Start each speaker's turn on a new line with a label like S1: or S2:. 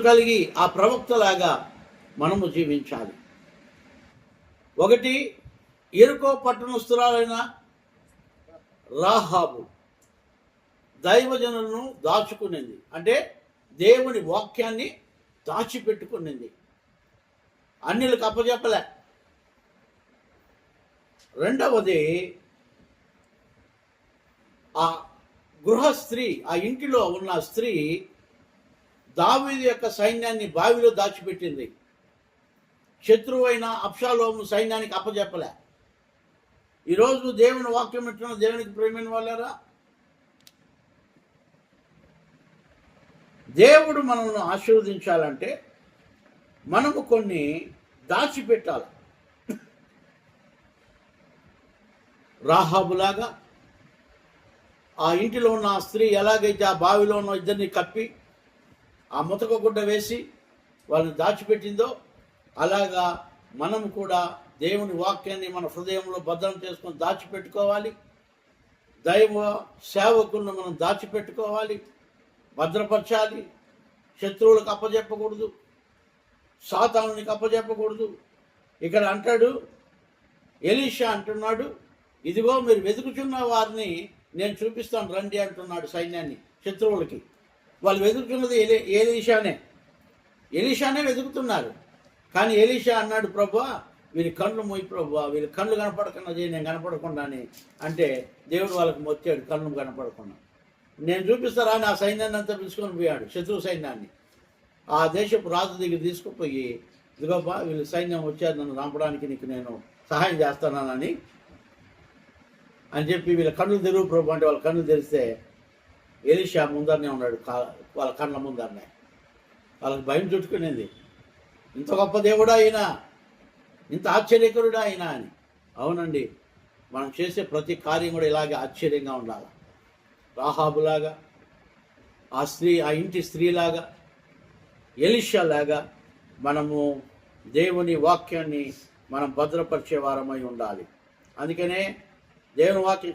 S1: కలిగి ఆ ప్రవక్తలాగా మనము జీవించాలి. ఒకటి, ఎరుకో పట్టణస్థురాలైన రాహాబు దైవజనులను దాచుకునింది, అంటే దేవుని వాక్యాన్ని దాచిపెట్టుకునింది, అన్యులకు అప్పచెప్పలే. రెండవది, ఆ గృహ స్త్రీ, ఆ ఇంటిలో ఉన్న స్త్రీ దావీదు యొక్క సైన్యాన్ని బావిలో దాచిపెట్టింది. శత్రువు అయిన అబ్షాలోము సైన్యానికి అప్పచెప్పలే. ఈరోజు దేవుని వాక్యం ఎట్లున్న దేవునికి ప్రేమైన వాళ్ళారా, దేవుడు మనల్ని ఆశీర్వదించాలంటే మనము కొన్ని దాచిపెట్టాలి. రాహాబులాగా ఆ ఇంటిలో ఉన్న ఆ స్త్రీ ఎలాగైతే ఆ బావిలో ఉన్న ఇద్దరిని కప్పి ఆ ముతక గుడ్డ వేసి వాళ్ళని దాచిపెట్టిందో, అలాగా మనం కూడా దేవుని వాక్యాన్ని మన హృదయంలో భద్రం చేసుకొని దాచిపెట్టుకోవాలి. దైవ సేవకులను మనం దాచిపెట్టుకోవాలి, భద్రపరచాలి. శత్రువులకు అప్పచెప్పకూడదు, సాతానునికి అప్పచెప్పకూడదు. ఇక్కడ అంటాడు, ఎలీషా అంటున్నాడు, ఇదిగో మీరు వెతుకుచున్న వారిని నేను చూపిస్తాను రండి అంటున్నాడు సైన్యాన్ని, శత్రువులకి. వాళ్ళు వెతుకుతున్నది ఎలీషానే వెతుకుతున్నారు. కానీ ఎలీషా అన్నాడు, ప్రభువా వీరి కళ్ళు మొయ్యి ప్రభువా, వీరి కళ్ళు కనపడకుండా చేయి, నేను కనపడకుండా అని అంటే దేవుడు వాళ్ళకి మొత్తాడు కళ్ళు కనపడకుండా. నేను చూపిస్తారా నా సైన్యాన్ని అంతా పిలుచుకొని పోయాడు, శత్రు సైన్యాన్ని. ఆ దేశపు రాజు దగ్గర తీసుకుపోయి, ఇదిగోపా వీళ్ళు సైన్యం వచ్చారు, నన్ను చంపడానికి నీకు నేను సహాయం చేస్తానని చెప్పి వీళ్ళ కళ్ళు తెరువు ప్రభు అంటే వాళ్ళ కళ్ళు తెరిస్తే ఎలీషా ముందరనే ఉన్నాడు, వాళ్ళ కళ్ళ ముందరనే. వాళ్ళకి భయం చుట్టుకునేది, ఇంత గొప్ప దేవుడా అయినా, ఇంత ఆశ్చర్యకరుడా అయినా అని. అవునండి, మనం చేసే ప్రతి కార్యం కూడా ఇలాగే ఆశ్చర్యంగా ఉండాలి. రాహాబులాగా, ఆ ఇంటి స్త్రీలాగా, ఎలీషాలాగా మనము దేవుని వాక్యాన్ని మనం భద్రపరిచే వారమై ఉండాలి. అందుకనే దేవుని వాక్యం